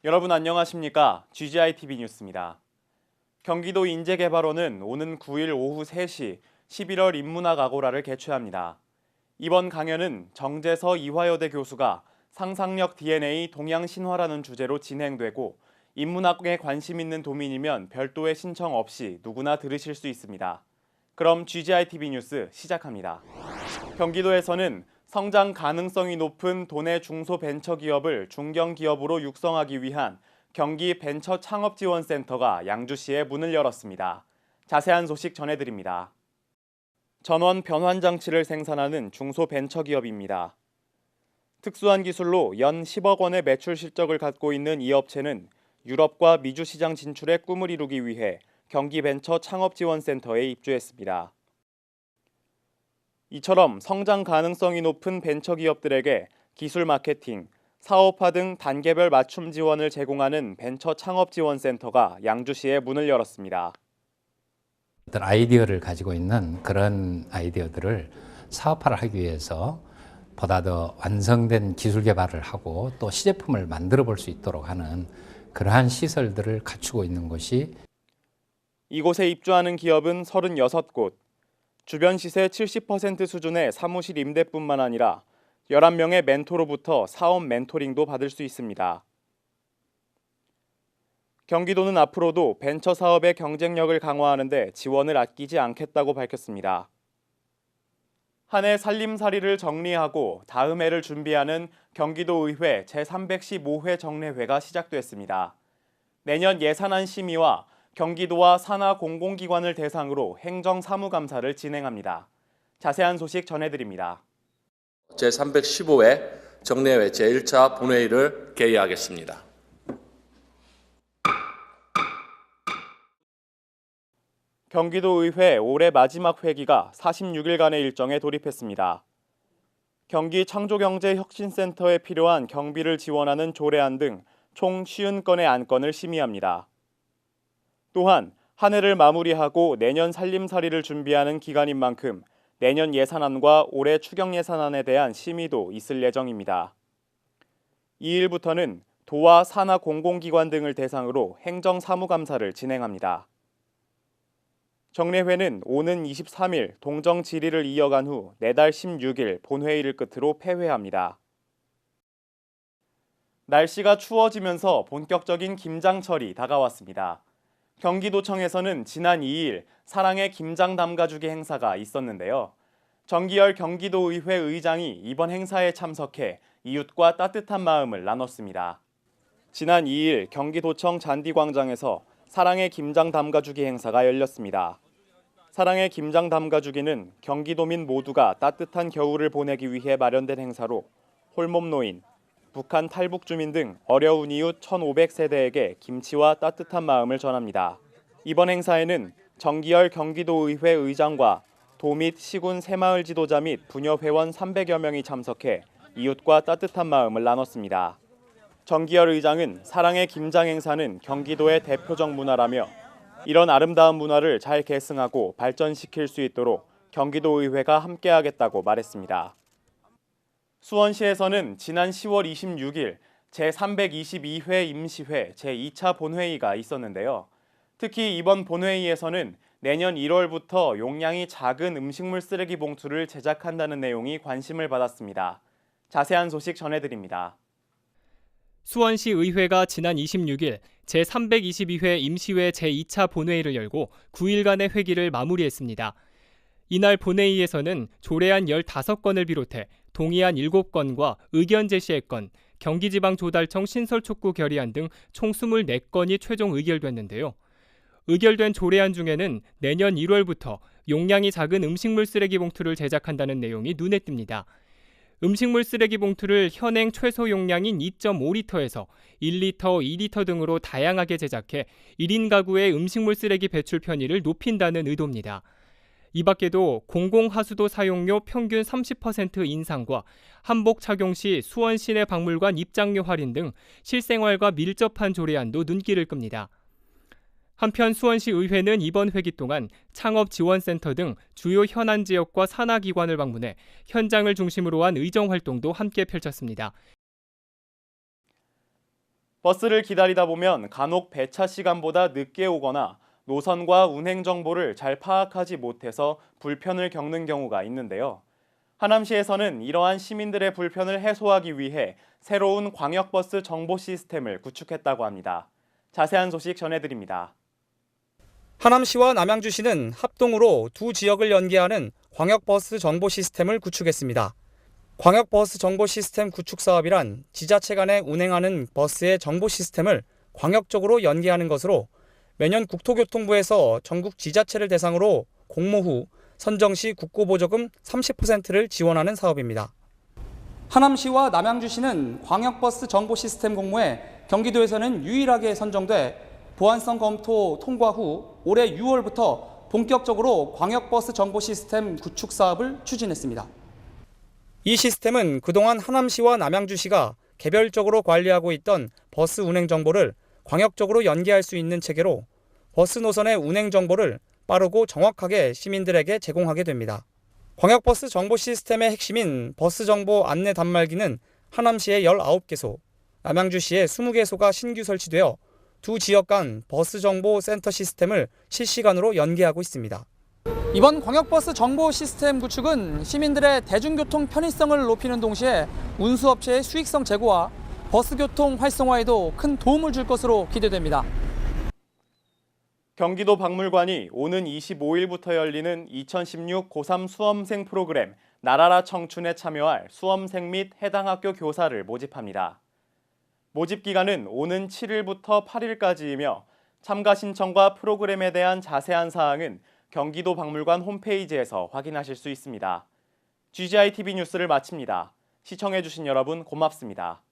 여러분 안녕하십니까? GGI-TV 뉴스입니다. 경기도 인재개발원은 오는 9일 오후 3시 11월 인문학 아고라를 개최합니다. 이번 강연은 정재서 이화여대 교수가 상상력 DNA 동양신화라는 주제로 진행되고 인문학에 관심 있는 도민이면 별도의 신청 없이 누구나 들으실 수 있습니다. 그럼 GGI-TV 뉴스 시작합니다. 경기도에서는 성장 가능성이 높은 도내 중소벤처기업을 중견기업으로 육성하기 위한 경기 벤처창업지원센터가 양주시에 문을 열었습니다. 자세한 소식 전해드립니다. 전원 변환장치를 생산하는 중소벤처기업입니다. 특수한 기술로 연 10억 원의 매출 실적을 갖고 있는 이 업체는 유럽과 미주 시장 진출의 꿈을 이루기 위해 경기 벤처창업지원센터에 입주했습니다. 이처럼 성장 가능성이 높은 벤처기업들에게 기술 마케팅, 사업화 등 단계별 맞춤 지원을 제공하는 벤처창업지원센터가 양주시에 문을 열었습니다. 어떤 아이디어를 가지고 있는 그런 아이디어들을 사업화를 하기 위해서 보다 더 완성된 기술 개발을 하고 또 시제품을 만들어 볼 수 있도록 하는 그러한 시설들을 갖추고 있는 곳이 이곳에 입주하는 기업은 36곳, 주변 시세 70% 수준의 사무실 임대뿐만 아니라 11명의 멘토로부터 사업 멘토링도 받을 수 있습니다. 경기도는 앞으로도 벤처 사업의 경쟁력을 강화하는 데 지원을 아끼지 않겠다고 밝혔습니다. 한 해 살림살이를 정리하고 다음 해를 준비하는 경기도의회 제315회 정례회가 시작됐습니다. 내년 예산안 심의와 경기도와 산하 공공기관을 대상으로 행정사무감사를 진행합니다. 자세한 소식 전해드립니다. 제315회 정례회 제1차 본회의를 개의하겠습니다. 경기도의회 올해 마지막 회기가 46일간의 일정에 돌입했습니다. 경기 창조경제혁신센터에 필요한 경비를 지원하는 조례안 등 총 50건의 안건을 심의합니다. 또한 한 해를 마무리하고 내년 살림살이를 준비하는 기간인 만큼 내년 예산안과 올해 추경 예산안에 대한 심의도 있을 예정입니다. 2일부터는 도와 산하 공공기관 등을 대상으로 행정사무감사를 진행합니다. 정례회는 오는 23일 동정 질의를 이어간 후 내달 16일 본회의를 끝으로 폐회합니다. 날씨가 추워지면서 본격적인 김장철이 다가왔습니다. 경기도청에서는 지난 2일 사랑의 김장 담가주기 행사가 있었는데요. 정기열 경기도의회 의장이 이번 행사에 참석해 이웃과 따뜻한 마음을 나눴습니다. 지난 2일 경기도청 잔디광장에서 사랑의 김장 담가주기 행사가 열렸습니다. 사랑의 김장 담가주기는 경기도민 모두가 따뜻한 겨울을 보내기 위해 마련된 행사로 홀몸 노인, 북한 탈북 주민 등 어려운 이웃 1,500세대에게 김치와 따뜻한 마음을 전합니다. 이번 행사에는 정기열 경기도의회 의장과 도 및 시군 새마을 지도자 및 부녀회원 300여 명이 참석해 이웃과 따뜻한 마음을 나눴습니다. 정기열 의장은 사랑의 김장 행사는 경기도의 대표적 문화라며 이런 아름다운 문화를 잘 계승하고 발전시킬 수 있도록 경기도의회가 함께하겠다고 말했습니다. 수원시에서는 지난 10월 26일 제322회 임시회 제2차 본회의가 있었는데요. 특히 이번 본회의에서는 내년 1월부터 용량이 작은 음식물 쓰레기 봉투를 제작한다는 내용이 관심을 받았습니다. 자세한 소식 전해드립니다. 수원시 의회가 지난 26일 제322회 임시회 제2차 본회의를 열고 9일간의 회기를 마무리했습니다. 이날 본회의에서는 조례안 15건을 비롯해 동의안 7건과 의견 제시의 건, 경기지방조달청 신설촉구 결의안 등 총 24건이 최종 의결됐는데요. 의결된 조례안 중에는 내년 1월부터 용량이 작은 음식물 쓰레기 봉투를 제작한다는 내용이 눈에 띕니다. 음식물 쓰레기 봉투를 현행 최소 용량인 2.5리터에서 1리터, 2리터 등으로 다양하게 제작해 1인 가구의 음식물 쓰레기 배출 편의를 높인다는 의도입니다. 이 밖에도 공공하수도 사용료 평균 30% 인상과 한복 착용 시 수원 시내 박물관 입장료 할인 등 실생활과 밀접한 조례안도 눈길을 끕니다. 한편 수원시 의회는 이번 회기 동안 창업지원센터 등 주요 현안 지역과 산하기관을 방문해 현장을 중심으로 한 의정 활동도 함께 펼쳤습니다. 버스를 기다리다 보면 간혹 배차 시간보다 늦게 오거나 노선과 운행 정보를 잘 파악하지 못해서 불편을 겪는 경우가 있는데요. 하남시에서는 이러한 시민들의 불편을 해소하기 위해 새로운 광역버스 정보 시스템을 구축했다고 합니다. 자세한 소식 전해드립니다. 하남시와 남양주시는 합동으로 두 지역을 연계하는 광역버스 정보 시스템을 구축했습니다. 광역버스 정보 시스템 구축 사업이란 지자체 간에 운행하는 버스의 정보 시스템을 광역적으로 연계하는 것으로 매년 국토교통부에서 전국 지자체를 대상으로 공모 후 선정시 국고보조금 30%를 지원하는 사업입니다. 하남시와 남양주시는 광역버스 정보 시스템 공모에 경기도에서는 유일하게 선정돼 보안성 검토 통과 후 올해 6월부터 본격적으로 광역버스 정보 시스템 구축 사업을 추진했습니다. 이 시스템은 그동안 하남시와 남양주시가 개별적으로 관리하고 있던 버스 운행 정보를 광역적으로 연계할 수 있는 체계로 버스 노선의 운행 정보를 빠르고 정확하게 시민들에게 제공하게 됩니다. 광역버스 정보 시스템의 핵심인 버스 정보 안내 단말기는 하남시의 19개소, 남양주시의 20개소가 신규 설치되어 두 지역 간 버스 정보 센터 시스템을 실시간으로 연계하고 있습니다. 이번 광역버스 정보 시스템 구축은 시민들의 대중교통 편의성을 높이는 동시에 운수업체의 수익성 제고와 버스교통 활성화에도 큰 도움을 줄 것으로 기대됩니다. 경기도 박물관이 오는 25일부터 열리는 2016 고3 수험생 프로그램 나라라 청춘에 참여할 수험생 및 해당 학교 교사를 모집합니다. 모집 기간은 오는 7일부터 8일까지이며 참가 신청과 프로그램에 대한 자세한 사항은 경기도 박물관 홈페이지에서 확인하실 수 있습니다. GGI TV 뉴스를 마칩니다. 시청해주신 여러분 고맙습니다.